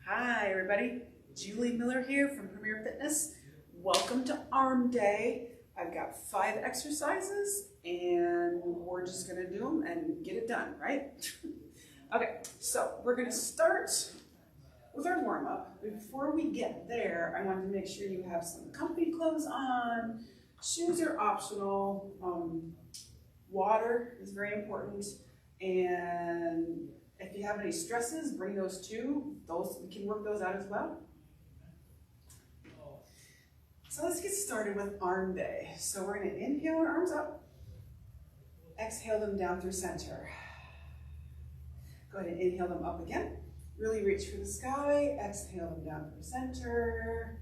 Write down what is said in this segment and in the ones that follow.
Hi everybody, Julie Miller here from Premier Fitness. Welcome to Arm Day. I've got 5 exercises and we're just gonna do them and get it done, right? Okay, so we're gonna start with our warm-up. Before we get there, I want to make sure you have some comfy clothes on. Shoes are optional. Water is very important. And if you have any stresses, bring those too. We can work those out as well. So let's get started with arm day. So we're going to inhale our arms up, exhale them down through center. Go ahead and inhale them up again. Really reach for the sky, exhale them down through center.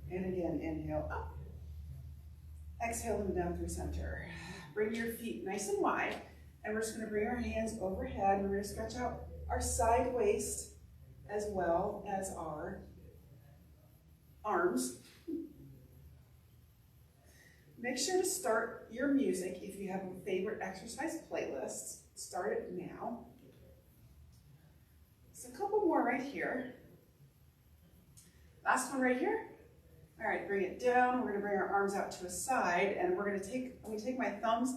And again, inhale up, exhale them down through center. Bring your feet nice and wide. And we're just going to bring our hands overhead. And we're going to stretch out our side waist as well as our arms. Make sure to start your music if you have a favorite exercise playlist. Start it now. So a couple more right here. Last one right here. All right, bring it down. We're going to bring our arms out to a side, and we're going to take my thumbs.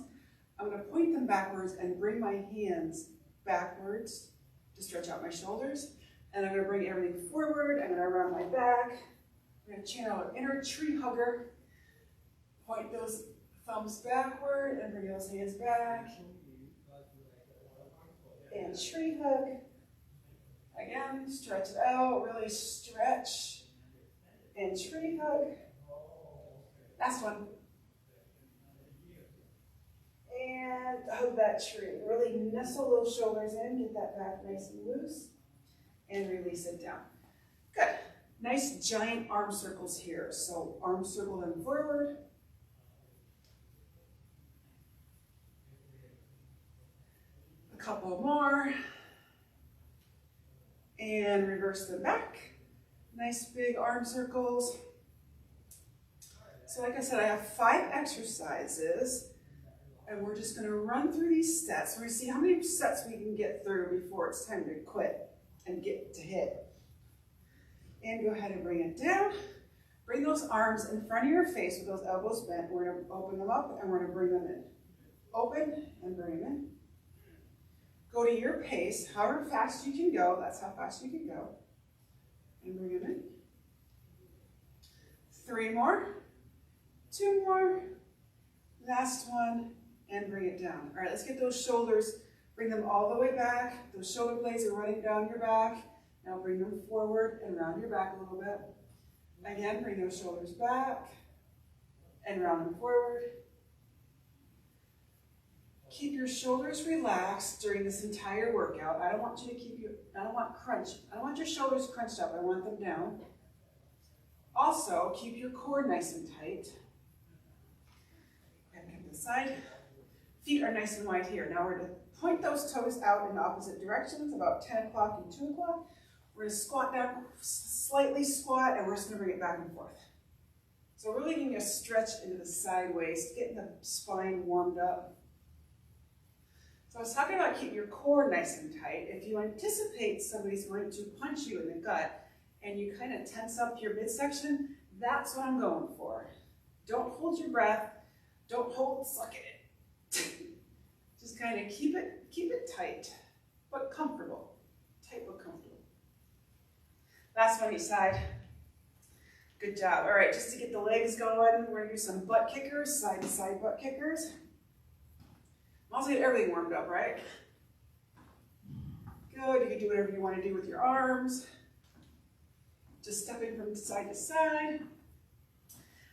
I'm going to point them backwards and bring my hands backwards to stretch out my shoulders. And I'm going to bring everything forward. I'm going to round my back. I'm going to channel our inner tree hugger. Point those thumbs backward and bring those hands back. And tree hug. Again, stretch it out. Really stretch. And tree hug. Last one. And hug that tree. Really nestle those shoulders in, get that back nice and loose, and release it down. Good. Nice giant arm circles here. So arm circle them forward. A couple more. And reverse them back. Nice big arm circles. So like I said, I have 5 exercises. And we're just going to run through these sets. We're going to see how many sets we can get through before it's time to quit and get to hit. And go ahead and bring it down. Bring those arms in front of your face with those elbows bent. We're going to open them up and we're going to bring them in. Open and bring them in. Go to your pace, however fast you can go. That's how fast you can go. And bring them in. 3 more. 2 more. Last one. And bring it down. All right, let's get those shoulders, bring them all the way back. Those shoulder blades are running down your back. Now bring them forward and round your back a little bit. Again, bring those shoulders back and round them forward. Keep your shoulders relaxed during this entire workout. I don't want your shoulders crunched up. I want them down. Also, keep your core nice and tight. And come to the side. Feet are nice and wide here. Now we're going to point those toes out in opposite directions, about 10 o'clock and 2 o'clock. We're going to squat down, slightly squat, and we're just going to bring it back and forth. So we're really getting a stretch into the side waist, getting the spine warmed up. So I was talking about keeping your core nice and tight. If you anticipate somebody's going to punch you in the gut and you kind of tense up your midsection, that's what I'm going for. Don't hold your breath. Don't hold, suck it in. Just kind of keep it tight, but comfortable. Tight but comfortable. Last one each side. Good job. All right, just to get the legs going, we're gonna do some butt kickers, side to side butt kickers. Also get everything warmed up, right? Good, you can do whatever you want to do with your arms. Just stepping from side to side.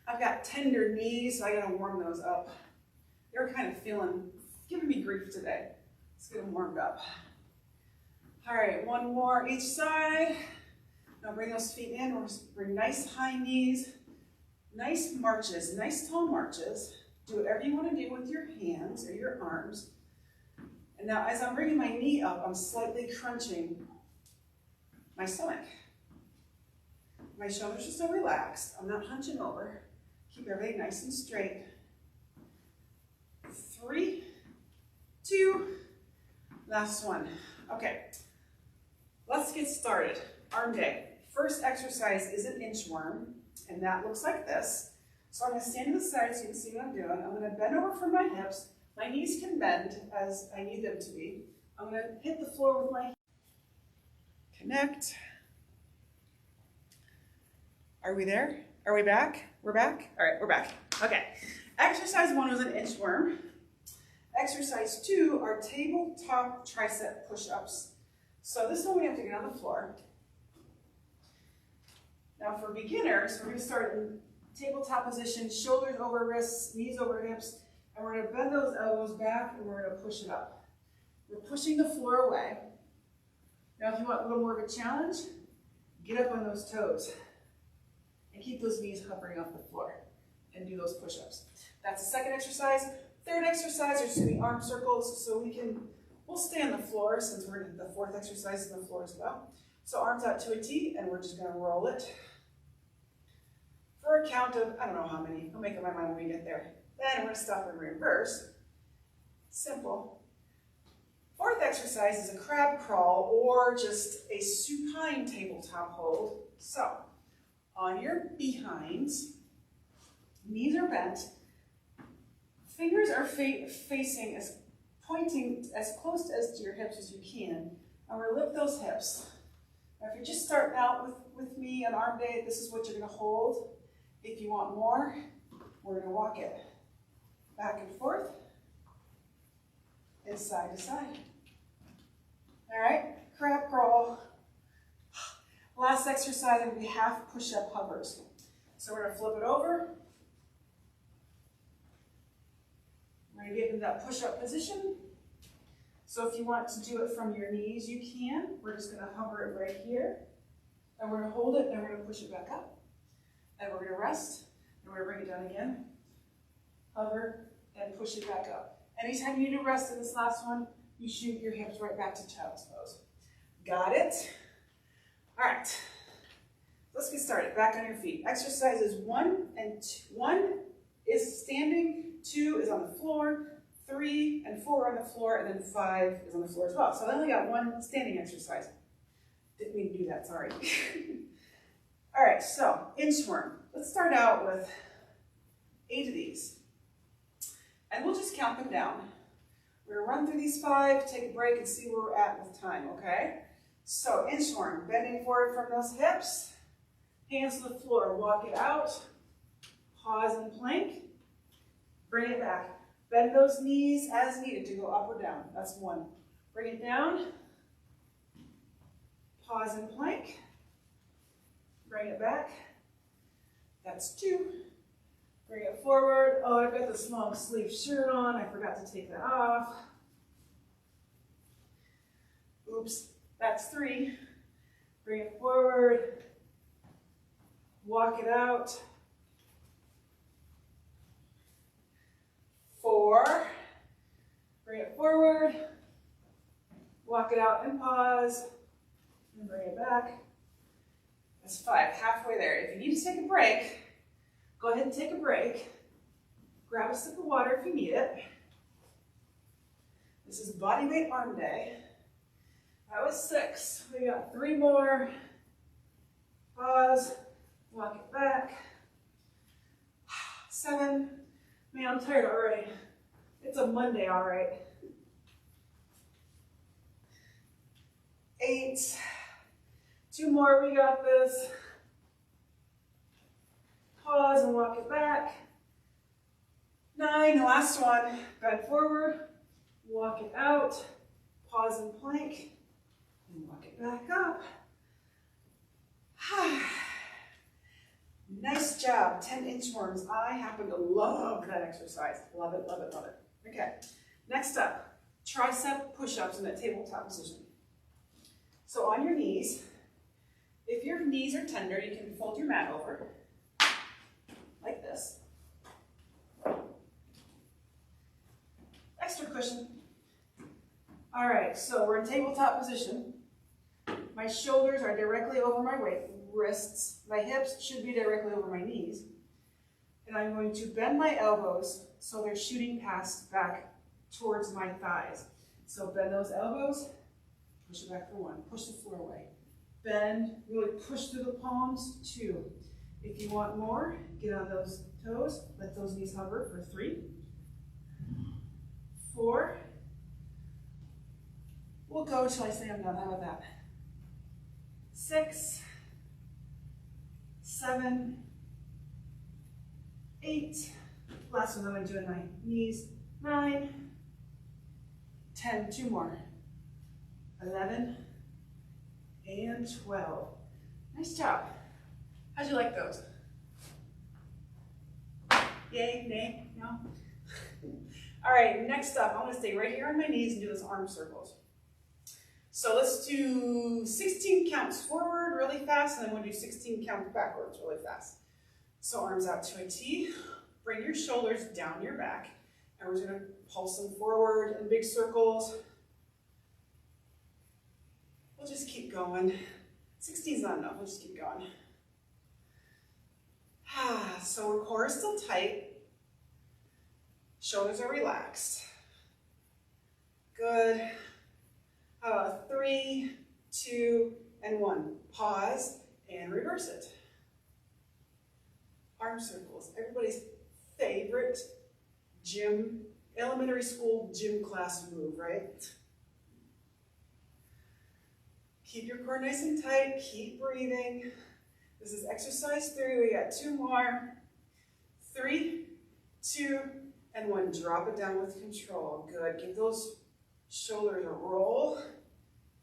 I've got tender knees, so I gotta warm those up. They're kind of giving me grief today. Let's get them warmed up. All right, one more each side. Now bring those feet in. We'll bring nice high knees, nice marches, nice tall marches. Do whatever you want to do with your hands or your arms. And now as I'm bringing my knee up, I'm slightly crunching my stomach. My shoulders are still relaxed. I'm not hunching over. Keep everything nice and straight. 3, 2, last one. Okay, let's get started. Arm day. First exercise is an inchworm, and that looks like this. So I'm going to stand to the side so you can see what I'm doing. I'm going to bend over from my hips. My knees can bend as I need them to be. I'm going to hit the floor with my connect. Are we there? Are we back? We're back? All right, we're back. Okay. Exercise 1 was an inchworm. Exercise 2 are tabletop tricep push-ups. So this one we have to get on the floor. Now for beginners, we're going to start in tabletop position, shoulders over wrists, knees over hips, and we're going to bend those elbows back and we're going to push it up. We're pushing the floor away. Now if you want a little more of a challenge, get up on those toes and keep those knees hovering off the floor and do those push-ups. That's the second exercise. Third exercise are just doing arm circles, so we'll stay on the floor since we're in the fourth exercise on the floor as well. So arms out to a T, and we're just going to roll it for a count of, I don't know how many, I'll make up my mind when we get there. Then we're going to stop and reverse. Simple. Fourth exercise is a crab crawl or just a supine tabletop hold. So on your behinds, knees are bent, fingers are facing pointing as close as to your hips as you can, and we're going to lift those hips. Now if you're just starting out with me on arm day, this is what you're going to hold. If you want more, we're going to walk it back and forth and side to side. All right, crab crawl. Last exercise will be half push-up hovers. So we're going to flip it over. We're going to get into that push-up position. So if you want to do it from your knees, you can. We're just going to hover it right here. And we're going to hold it, and we're going to push it back up. And we're going to rest, and we're going to bring it down again. Hover, and push it back up. Anytime you need to rest in this last one, you shoot your hips right back to child's pose. Got it? All right. Let's get started. Back on your feet. Exercises 1 and 2. 1 is standing, 2 is on the floor, 3 and 4 on the floor, and then 5 is on the floor as well. So I only got 1 standing exercise. Didn't mean to do that, sorry. All right, so inchworm. Let's start out with 8 of these. And we'll just count them down. We're gonna run through these 5, take a break, and see where we're at with time, okay? So inchworm, bending forward from those hips, hands to the floor, walk it out, pause and plank, bring it back. Bend those knees as needed to go up or down. That's 1. Bring it down, pause and plank, bring it back. That's 2. Bring it forward. Oh, I've got this long sleeve shirt on. I forgot to take that off. Oops, that's 3. Bring it forward. Walk it out. 4. Bring it forward. Walk it out and pause. And bring it back. That's 5, halfway there. If you need to take a break, go ahead and take a break. Grab a sip of water if you need it. This is body weight arm day. That was 6. We got 3 more. Pause. Walk it back. 7. Man, I'm tired already. It's a Monday, all right. 8. 2 more, we got this. Pause and walk it back. 9, the last one. Bend forward, walk it out, pause and plank, and walk it back up. Nice job, 10 inchworms. I happen to love that exercise. Love it, love it, love it. Okay, next up, tricep push-ups in that tabletop position. So on your knees, if your knees are tender, you can fold your mat over like this. Extra cushion. All right, so we're in tabletop position. My shoulders are directly over my wrists. My hips should be directly over my knees. And I'm going to bend my elbows so they're shooting past back towards my thighs. So bend those elbows, push it back for 1, push the floor away. bend, really push through the palms, 2. If you want more, get on those toes, let those knees hover for 3, 4. We'll go till I say I'm done. How about that? 6, 7, 8. Last one, I'm going to do in my knees. 9, 10. 2 more. 11 and 12. Nice job. How'd you like those? Yay, nay, no? All right, next up, I'm going to stay right here on my knees and do those arm circles. So let's do 16 counts forward really fast, and then we'll do 16 counts backwards really fast. So arms out to a T. Bring your shoulders down your back, and we're just going to pulse them forward in big circles. We'll just keep going. 16 is not enough, we'll just keep going. So our core is still tight. Shoulders are relaxed. Good. How about 3, 2, and 1. Pause and reverse it. Arm circles. Everybody's favorite gym, elementary school gym class move, right? Keep your core nice and tight. Keep breathing. This is exercise 3. We got 2 more. 3, 2, and 1. Drop it down with control. Good. Give those shoulders a roll.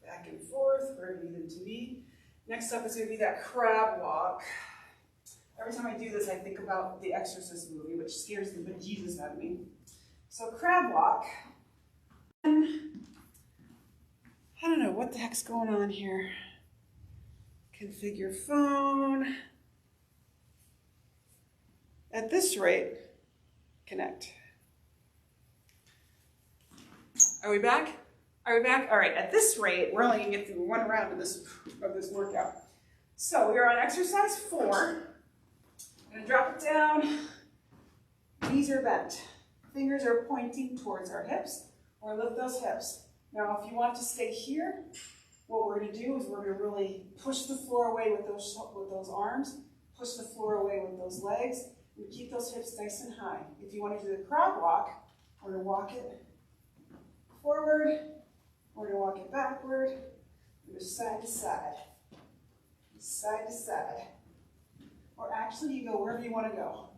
Back and forth, wherever you need them to be. Next up is going to be that crab walk. Every time I do this, I think about the Exorcist movie, which scares the bejesus out of me. So crab walk. I don't know what the heck's going on here. Configure phone. At this rate, connect. Are we back? Are we back? All right, at this rate, we're only gonna get through 1 round of this workout. So we are on exercise 4. I'm gonna drop it down. Knees are bent. Fingers are pointing towards our hips, or lift those hips. Now, if you want to stay here, what we're gonna do is we're gonna really push the floor away with those arms, push the floor away with those legs, and keep those hips nice and high. If you want to do the crab walk, we're gonna walk it forward, we're gonna walk it backward, go side to side, side to side. Or actually, you go wherever you want to go.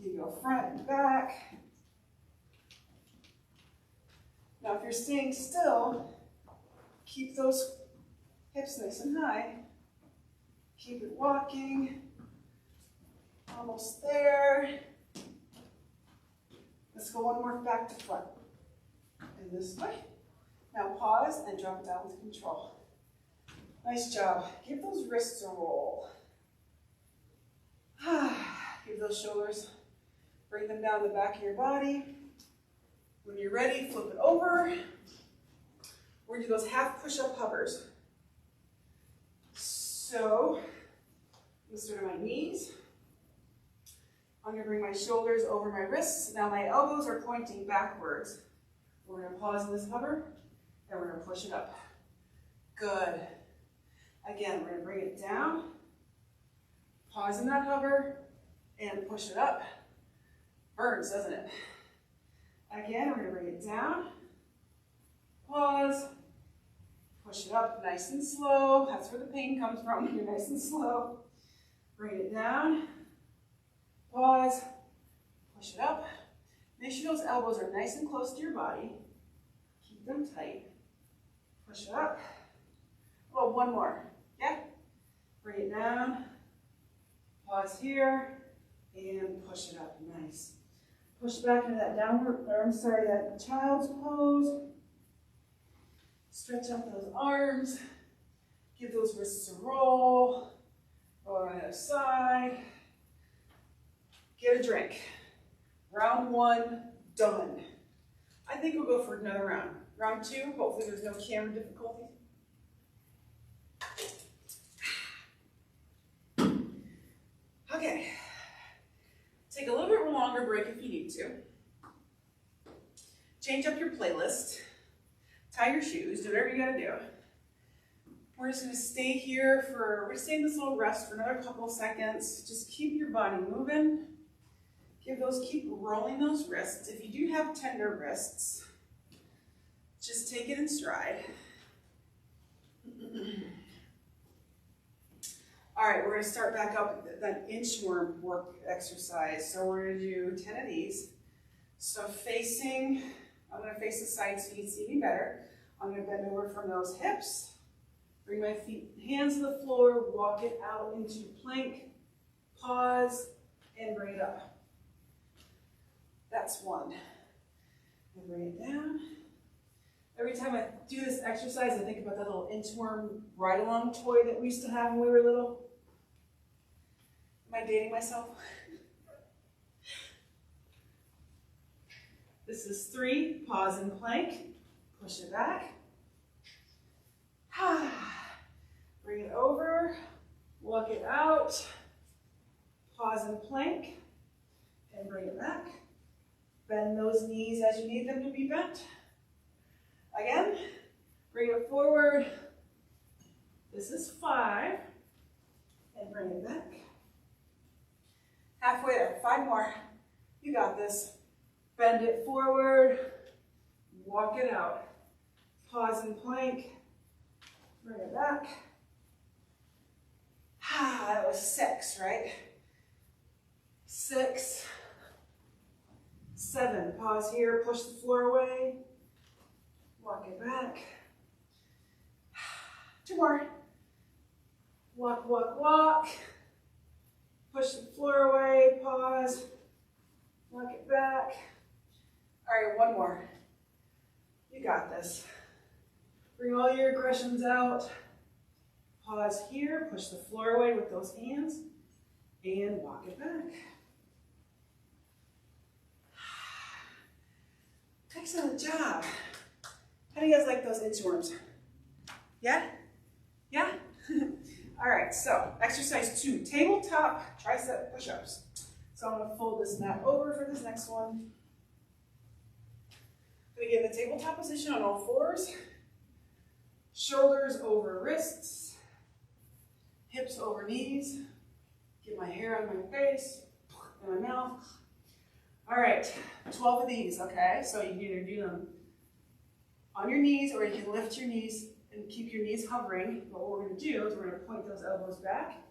You go front and back. Now, if you're staying still, keep those hips nice and high. Keep it walking. Almost there. Let's go 1 more back to front. And this way. Now pause and drop it down with control. Nice job. Give those wrists a roll. Give those shoulders, bring them down the back of your body. When you're ready, flip it over. We're going to do those half push-up hovers. So, I'm going to start on my knees. I'm going to bring my shoulders over my wrists. Now my elbows are pointing backwards. We're going to pause in this hover, and we're going to push it up. Good. Again, we're going to bring it down. Pause in that hover, and push it up. Burns, doesn't it? Again, we're going to bring it down. Pause. Push it up nice and slow. That's where the pain comes from. You're nice and slow. Bring it down. Pause. Push it up. Make sure those elbows are nice and close to your body. Keep them tight. Push it up. Well, 1 more. Yeah? Bring it down. Pause here. And push it up. Nice. Push back into that that child's pose. Stretch out those arms. Give those wrists a roll. Roll on the other side. Get a drink. Round 1, done. I think we'll go for another round. Round 2, hopefully there's no camera difficulty. Okay. Take a little bit longer break if you need to. Change up your playlist. Tie your shoes. Do whatever you gotta do. We're just gonna stay here we're gonna stay in this little rest for another couple of seconds. Just keep your body moving. Keep rolling those wrists. If you do have tender wrists, just take it in stride. All right, we're gonna start back up that inchworm work exercise. So we're gonna do 10 of these. So I'm gonna face the side so you can see me better. I'm gonna bend over from those hips. Bring my hands to the floor, walk it out into plank, pause, and bring it up. That's one. And bring it down. Every time I do this exercise, I think about that little inchworm ride-along toy that we used to have when we were little. Am I dating myself? This is 3, pause and plank, push it back. Bring it over, walk it out, pause and plank, and bring it back. Bend those knees as you need them to be bent. Again, bring it forward. This is 5, and bring it back. Halfway there, 5 more. You got this. Bend it forward, walk it out. Pause and plank, bring it back. That was 6, right? 6, 7, pause here, push the floor away, walk it back. 2 more. Walk, walk, walk. Push the floor away, pause, walk it back. All right, 1 more. You got this. Bring all your aggressions out. Pause here, push the floor away with those hands, and walk it back. Excellent job. How do you guys like those inchworms? Yeah? Yeah? All right, so exercise 2, tabletop tricep push-ups. So I'm gonna fold this mat over for this next one. I'm gonna get in the tabletop position on all 4s. Shoulders over wrists, hips over knees. Get my hair on my face and my mouth. All right, 12 of these, okay? So you can either do them on your knees or you can lift your knees and keep your knees hovering. But what we're gonna do is we're gonna point those elbows back,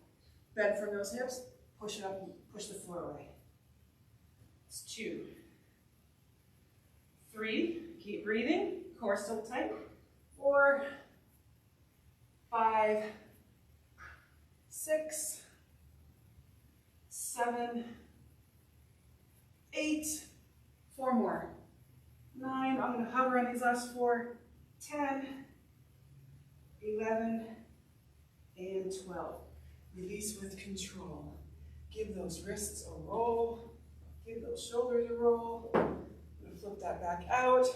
bend from those hips, push it up and push the floor away. It's 2, 3, keep breathing, core still tight. 4, 5, 6, 7, 8, 4 more. 9, I'm going to hover on these last 4, 10, 11, and 12. Release with control. Give those wrists a roll. Give those shoulders a roll. I'm going to flip that back out.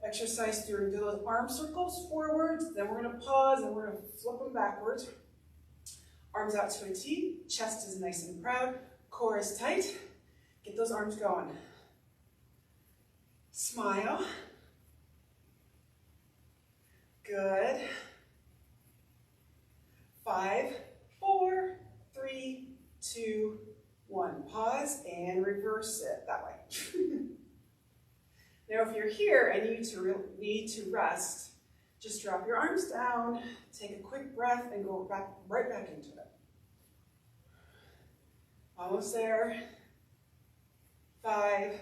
Exercise through do those arm circles forwards. Then we're going to pause and we're going to flip them backwards. Arms out to a T. Chest is nice and proud. Core is tight. Get those arms going. Smile. Good. 5, 4, 3, 2, 1. Pause and reverse it that way. Now, if you're here and you need to rest, just drop your arms down, take a quick breath, and go right back into it. Almost there. 5,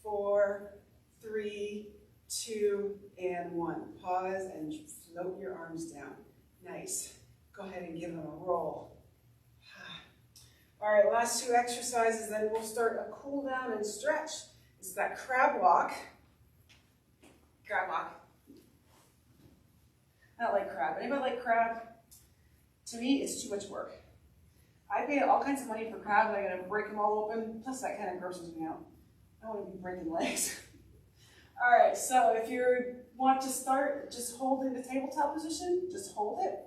4, 3, 2, and 1. Pause and float your arms down. Nice. Go ahead and give them a roll. All right, last 2 exercises, then we'll start a cool down and stretch. It's that crab walk. Crab walk. I don't like crab. Anybody like crab? To me, it's too much work. I pay all kinds of money for crabs. I gotta break them all open. Plus, that kind of grosses me out. I don't want to be breaking legs. All right, so if you want to start, just hold in the tabletop position. Just hold it.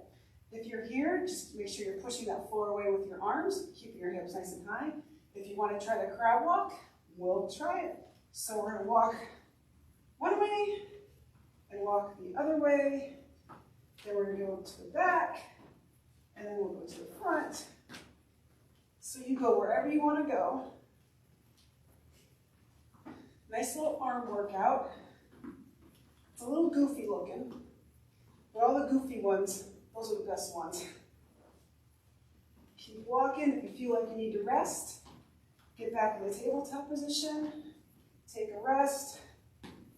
If you're here, just make sure you're pushing that floor away with your arms, keeping your hips nice and high. If you want to try the crab walk, we'll try it. So we're going to walk one way and walk the other way Then we're gonna go to the back, and then we'll go to the front. So you go wherever you wanna go. Nice little arm workout. It's a little goofy looking, but all the goofy ones, those are the best ones. Keep walking. If you feel like you need to rest, get back in the tabletop position, take a rest,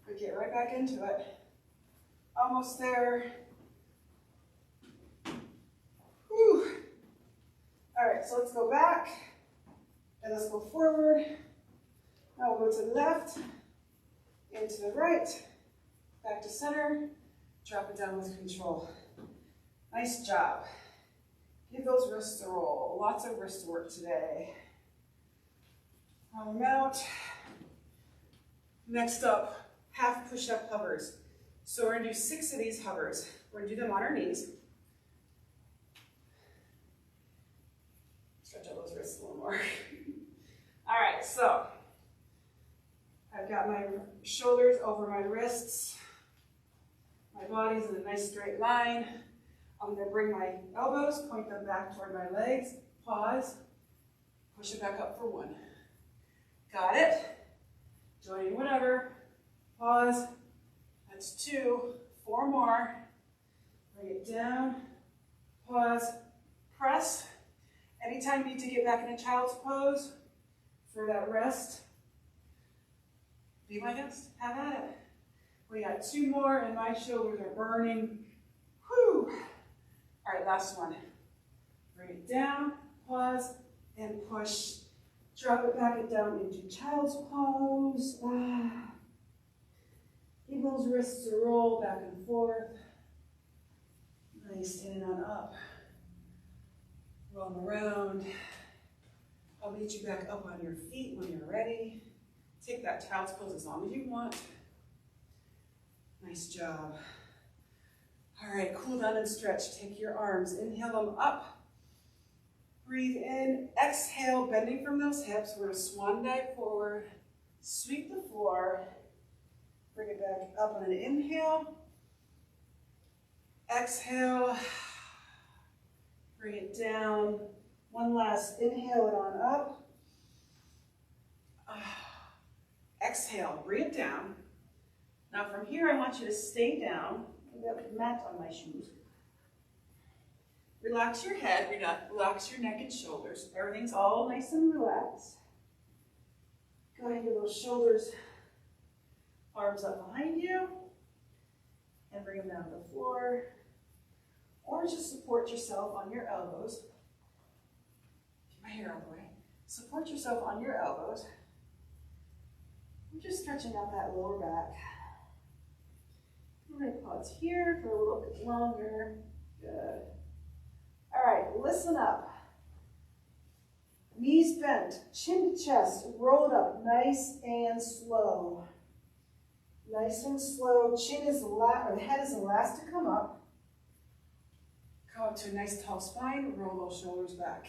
or get right back into it. Almost there. Whew. All right, so let's go back, and let's go forward. Now we'll go to the left, and to the right, back to center, drop it down with control. Nice job. Give those wrists a roll. Lots of wrist work today. Roll them out. Next up, half push-up hovers. So we're gonna do 6 of these hovers. We're gonna do them on our knees. Stretch out those wrists a little more. All right, so I've got my shoulders over my wrists. My body's in a nice straight line. I'm going to bring my elbows, point them back toward my legs, pause, push it back up for 1. Got it? Joining whatever. Pause. That's 2. 4 more. Bring it down. Pause. Press. Anytime you need to get back in a child's pose for that rest, be my guest. Have at it. We got 2 more, and my shoulders are burning. Whew. All right, last one. Bring it down, pause, and push. Drop it back down into child's pose. Give those wrists a roll back and forth. Nice, standing on up. Roll them around. I'll lead you back up on your feet when you're ready. Take that child's pose as long as you want. Nice job. All right, cool down and stretch. Take your arms, inhale them up. Breathe in, exhale, bending from those hips. We're gonna swan dive forward, sweep the floor, bring it back up on an inhale. Exhale, bring it down. One last inhale it on up. Exhale, bring it down. Now from here, I want you to stay down. I've got a mat on my shoes. Relax your head, relax your neck and shoulders. Everything's all nice and relaxed. Go ahead and get those shoulders, arms up behind you, and bring them down to the floor. Or just support yourself on your elbows. Keep my hair out of the way. Support yourself on your elbows. We're just stretching out that lower back. We're going to pause here for a little bit longer. Good. All right, listen up. Knees bent, chin to chest, roll it up nice and slow. Nice and slow. Chin is the head is the last to come up. Come up to a nice tall spine, roll those shoulders back.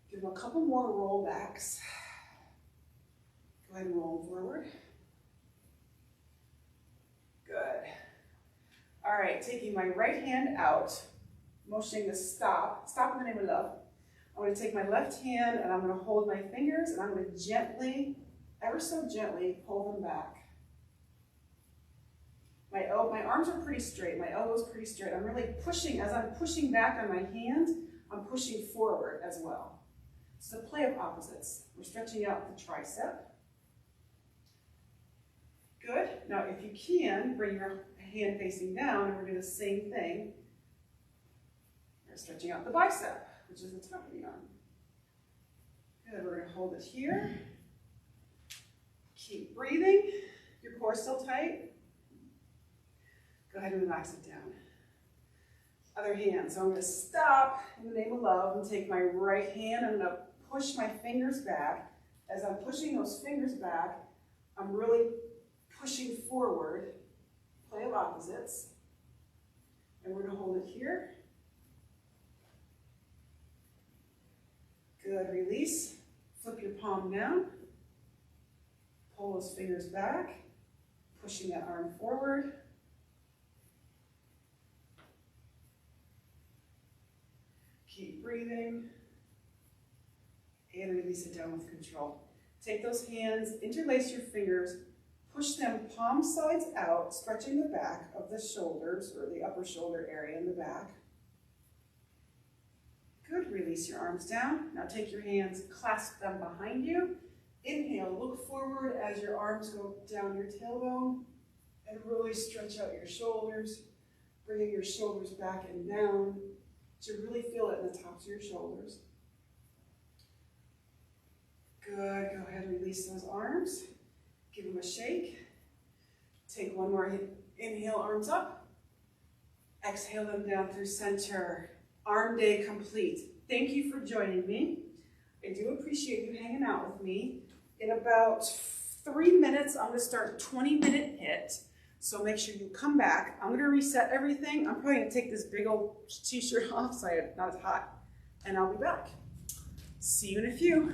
Give them a couple more roll backs. Go ahead and roll forward. Good. All right, taking my right hand out, motioning to stop. Stop in the name of love. I'm going to take my left hand and I'm going to hold my fingers and I'm going to gently, ever so gently, pull them back. My arms are pretty straight. My elbow's pretty straight. I'm really pushing. As I'm pushing back on my hand, I'm pushing forward as well. It's a play of opposites. We're stretching out the tricep. Good. Now, if you can, bring your hand facing down, and we're doing the same thing. We're stretching out the bicep, which is the top of the arm. Good. We're going to hold it here. Keep breathing. Your core still tight. Go ahead and relax it down. Other hand. So I'm going to stop in the name of love and take my right hand. I'm going to push my fingers back. As I'm pushing those fingers back, I'm really pushing forward, play of opposites, and we're going to hold it here. Good, release, flip your palm down, pull those fingers back, pushing that arm forward. Keep breathing. And release it down with control. Take those hands, interlace your fingers, push them palm sides out, stretching the back of the shoulders or the upper shoulder area in the back. Good, release your arms down. Now take your hands, clasp them behind you. Inhale, look forward as your arms go down your tailbone and really stretch out your shoulders, bringing your shoulders back and down to really feel it in the tops of your shoulders. Good, go ahead and release those arms. Give them a shake. Take one more inhale, arms up. Exhale them down through center. Arm day complete. Thank you for joining me. I do appreciate you hanging out with me. In about 3 minutes, I'm going to start a 20-minute HIIT. So make sure you come back. I'm going to reset everything. I'm probably going to take this big old t-shirt off so it's not as hot. And I'll be back. See you in a few.